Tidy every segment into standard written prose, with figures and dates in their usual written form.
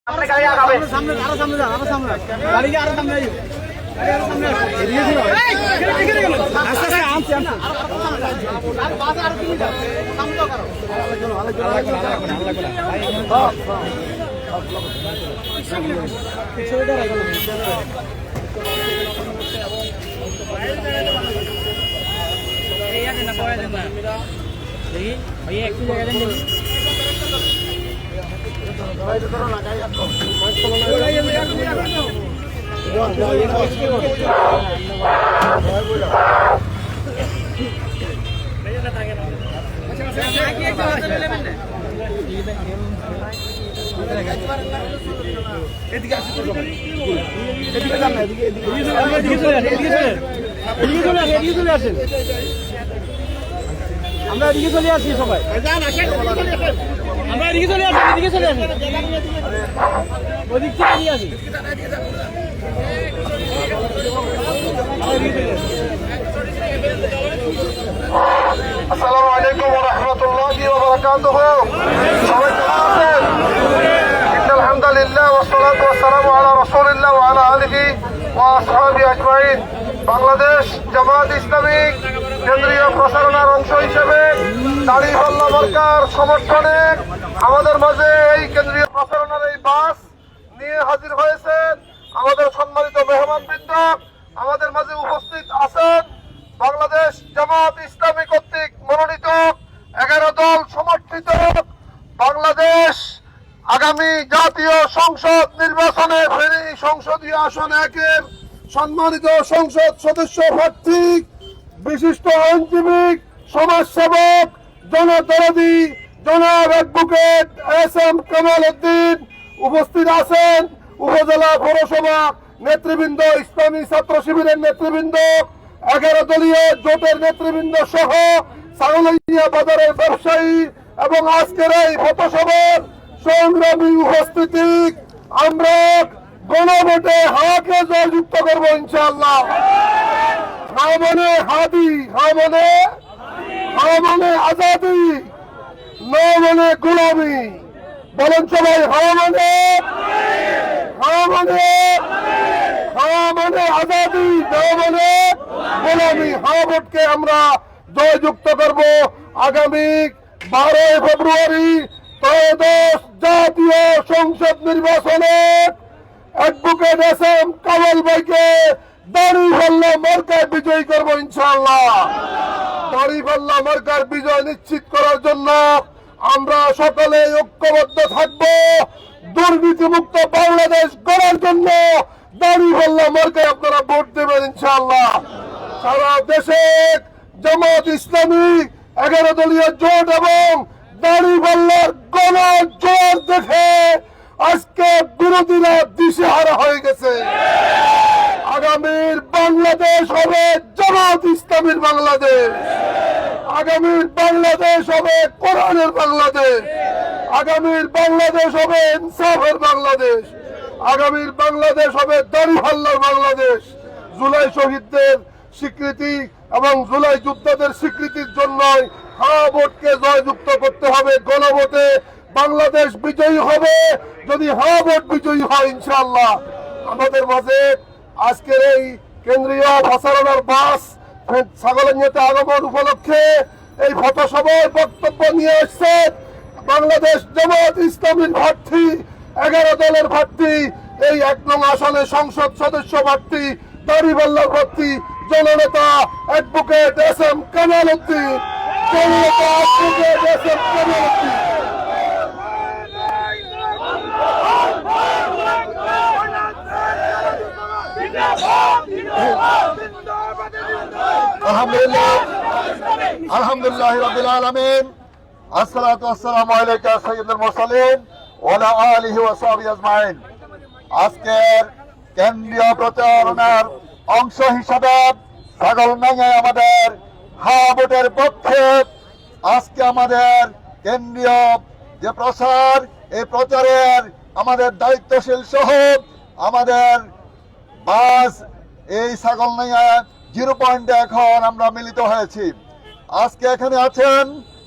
সামনে গাড়ি আগাবে সামনে আরো সামনে যান আরো সামনে গাড়ি আরো সামনে আইও গাড়ি আরো সামনে এদিকে ছিল এই কেটে গেল আস্তে আস্তে আমছি আর বাসে আর তুমি যাও সামনে তো করো আল্লাহ এই আছে না পড়ে দেন না দেখি ভাই একটু জায়গা দেন আমরা এদিকে চলে আসি সবাই আমরা এদিকে চলে আসি এদিকে চলে আসি ওদিক থেকে নিয়ে আসি আসসালামু আলাইকুম ওয়া রাহমাতুল্লাহি ওয়া বারাকাতুহু। সবাই কেমন আছেন? ইন্নাল হামদুলিল্লাহ ওয়া সলাতু ওয়া সালামু আলা রাসূলিল্লাহ ওয়া আলা আলিহি ওয়া আসহাবিহি আজমাইন। বাংলাদেশ জামাত ইসলামী কেন্দ্রীয় প্রচারণার অংশ হিসেবে দাড়িপাল্লা মার্কার সমর্থনে আমাদের মাঝে এই কেন্দ্রীয় প্রচারণার এই বাস নিয়ে হাজির হয়েছেন আমাদের সম্মানিত মেহমানবৃন্দ। আমাদের মাঝে উপস্থিত আছেন বাংলাদেশ জামাত ইসলামী কর্তৃক মনোনীত 11 দল সমর্থিত বাংলাদেশ আগামী জাতীয় সংসদ নির্বাচনে ফেনী সংসদীয় আসন 1-এর সম্মানিত সংসদ সদস্য প্রার্থী বিশিষ্ট আইনজীবী সমাজসেবক জনদরদী জনাব অ্যাডভোকেট এস.এম. কামাল উদ্দিন উপস্থিত আছেন। উপজেলা পৌরসভা নেতৃবৃন্দ, ইসলামী ছাত্র শিবিরের নেতৃবৃন্দ, 11 দলীয় জোটের নেতৃবৃন্দ সহ সাগলাইয়া বাজারের ব্যবসায়ী এবং আজকের এই পথসভার সংগ্রামী উপস্থিতি। আমরা গণভোটে হাকে জয়যুক্ত করবো ইনশাআল্লাহ। হা মানে হাদি, হা মানে আজাদি, না মানে গোলামি। বলেন সবাই হা মানে আজাদি, না মানে গোলামি। হা ভোটকে আমরা জয়যুক্ত করব। আগামী 12 ফেব্রুয়ারি ত্রয়োদশ জাতীয় সংসদ নির্বাচনে অ্যাডভোকেট এস.এম. কামাল ভাইকে দাড়িপাল্লা মার্কায় বিজয়ী করবো ইনশাআল্লাহ। দাড়িপাল্লা মার্কার বিজয় নিশ্চিত করার জন্য আমরা সকলে ঐক্যবদ্ধ থাকবো। দুর্নীতিমুক্ত বাংলাদেশ গড়ার জন্য দাড়িপাল্লা মার্কায় আপনারা ভোট দেবেন ইনশাআল্লাহ। সারা দেশে জামাত ইসলামী 11 দলীয় জোট এবং দাড়িপাল্লার গণজোয়ার দেখে আজকে বিরোধীরা দিশেহারা হয়ে গেছে। আগামীর বাংলাদেশ হবে জামাত ইসলামীর বাংলাদেশ। আগামীর বাংলাদেশ হবে কোরআনের বাংলাদেশ। আগামীর বাংলাদেশ হবে ইনসাফের বাংলাদেশ। আগামীর বাংলাদেশ হবে দাড়িপাল্লার বাংলাদেশ। জুলাই শহীদদের স্বীকৃতি এবং জুলাই যোদ্ধাদের স্বীকৃতির জন্যই হা ভোটকে জয়যুক্ত করতে হবে। গণভোটে বাংলাদেশ বিজয়ী হবে যদি হা ভোট বিজয়ী হয় ইনশাআল্লাহ। আমাদের মাঝে আজকের এই কেন্দ্রীয় প্রচারণার বাস ছাগলনাইয়াতে আগমন উপলক্ষে এই পথসভায় বক্তব্য নিয়ে এসেছেন বাংলাদেশ জামাত ইসলামীর প্রার্থী, 11 দলের প্রার্থী, এই 1 নং আসনে সংসদ সদস্য প্রার্থী, দাড়িপাল্লার প্রার্থী, জননেতা অ্যাডভোকেট এস.এম. কামাল উদ্দিন। জননেতা অ্যাডভোকেট এস.এম. কামাল উদ্দিন। আলহামদুলিল্লাহ রাব্বিল আলামিন। আসসালাতু ওয়াসসালামু আলাইকা সাইয়্যিদুল মুরসালিন ওয়া আলা আলিহি ওয়া সাহবিহি আজমাইন। আজকের কেন্দ্রীয় প্রচারণার অংশ হিসাবে ছাগলনাইয়ায় আমাদের হা ভোটের পক্ষে আজকে আমাদের কেন্দ্রীয় যে প্রচার, এই প্রচারের আমাদের দায়িত্বশীল সহ আমাদের বাস এই ছাগলনাইয়া 0 পয়েন্টে এখন আমরা মিলিত হয়েছি। আজকে এখানে আছেন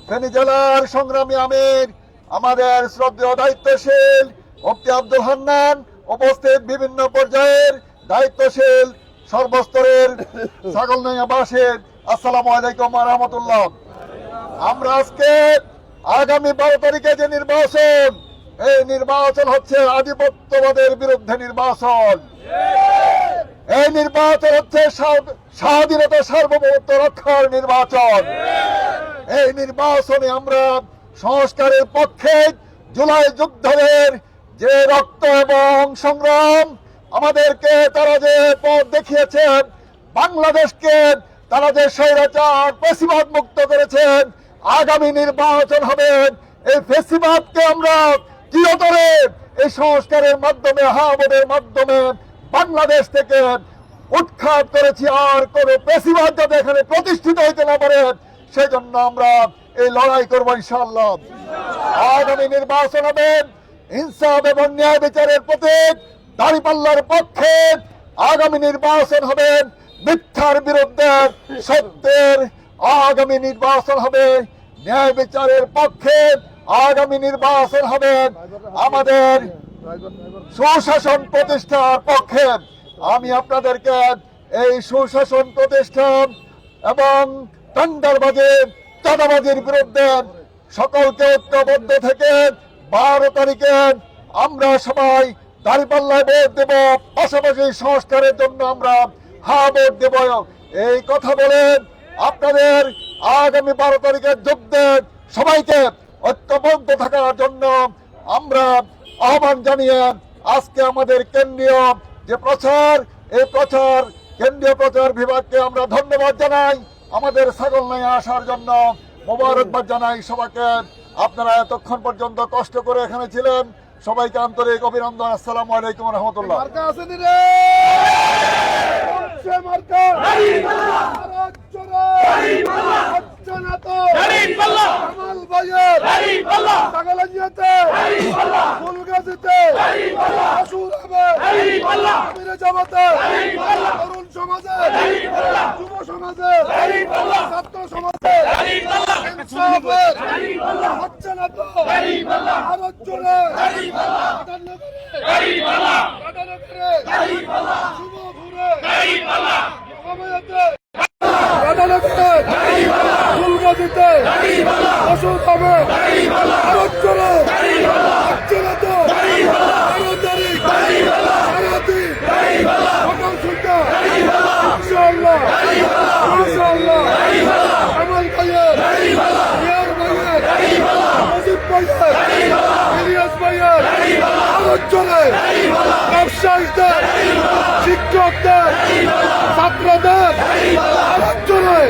ফেনী জেলার সংগ্রামী আমির, আমাদের শ্রদ্ধেয় দায়িত্বশীল মুফতি আব্দুল হান্নান, উপস্থিত বিভিন্ন পর্যায়ের দায়িত্বশীল সর্বস্তরের ছাগলনাইয়াবাসী, আসসালামু আলাইকুম ওয়া রাহমাতুল্লাহ। আমরা আজকে আগামী 12 তারিখে যে নির্বাচন, এই নির্বাচন হচ্ছে আধিপত্যবাদের বিরুদ্ধে নির্বাচন। এই নির্বাচন হচ্ছে স্বাধীনতা সার্বভৌমত্ব রক্ষার নির্বাচন। এই নির্বাচনে আমরা সংস্কারের পক্ষে জুলাই যোদ্ধাদের যে রক্ত এবং সংগ্রাম, আমাদেরকে তারা যে পথ দেখিয়েছেন, বাংলাদেশকে তারা যে স্বৈরাচার ফ্যাসিবাদ মুক্ত করেছেন, আগামী নির্বাচন হবে এই ফ্যাসিবাদকে আমরা চিরতরে এই সংস্কারের মাধ্যমে, হাবদের মাধ্যমে বাংলাদেশ থেকে উৎখাত করেছি। আর কোন ফ্যাসিবাদ যাতে এখানে প্রতিষ্ঠিত হইতে না পারে, সেই জন্য আমরা এই লড়াই করবো ইনশাআল্লাহ। আগামী নির্বাচন হবে ইনসাফ এবং ন্যায় বিচারের প্রতীক, দাঁড়িপাল্লার পক্ষে। আগামী নির্বাচন হবে মিথ্যার বিরুদ্ধে সত্যের। আগামী নির্বাচন হবে ন্যায় বিচারের পক্ষে। আগামী নির্বাচন হবে আমাদের সুশাসন প্রতিষ্ঠার পক্ষে। আমি আপনাদেরকে এই সুশাসন প্রতিষ্ঠা এবং টেন্ডারবাজি, চাঁদাবাজির বিরুদ্ধে সকলকে ঐক্যবদ্ধ থেকে 12 তারিখে আমরা সবাই দাঁড়িপাল্লায় ভোট দেব, পাশাপাশি সংস্কারের জন্য আমরা হ্যাঁ ভোট দেব। এই কথা বলে আপনাদের আগামী 12 তারিখে যোগ দেন সবাইকে ঐক্যবদ্ধ থাকার জন্য আমরা আহ্বান জানিয়ে আজকে আমাদের কেন্দ্রীয় যে প্রচার, এই প্রচার কেন্দ্রীয় প্রচার বিভাগকে আমরা ধন্যবাদ জানাই। আমাদের ছাগলনাইয়া আসার জন্য মোবারকবাদ জানাই সবাইকে। আপনারা এতক্ষণ পর্যন্ত কষ্ট করে এখানে ছিলেন, সবাইকে আন্তরিক অভিনন্দন। আসসালামু আলাইকুম ওয়া রাহমাতুল্লাহ। তরুণ সমাজের, যুব সমাজের, ছাত্র সমাজের হচ্ছে না তো ভারত জুড়ে শুভ ঘুরে ফুলগাছিতে ওষুধ হবে ভারত জুড়ে হচ্ছে না তো 12 তারিখ সারাদিন সকাল সন্ধ্যা ইনশাআল্লাহ মাশাআল্লাহ আমল ভাইয়ের, ইয়ার ভাইয়ের, মজিদ ভাইয়ের, ইলিয়াস ভাইয়ের ভারত জুড়ে ব্যবসায়ীদের, শিক্ষকদের, ছাত্রদের ভারত জুড়ে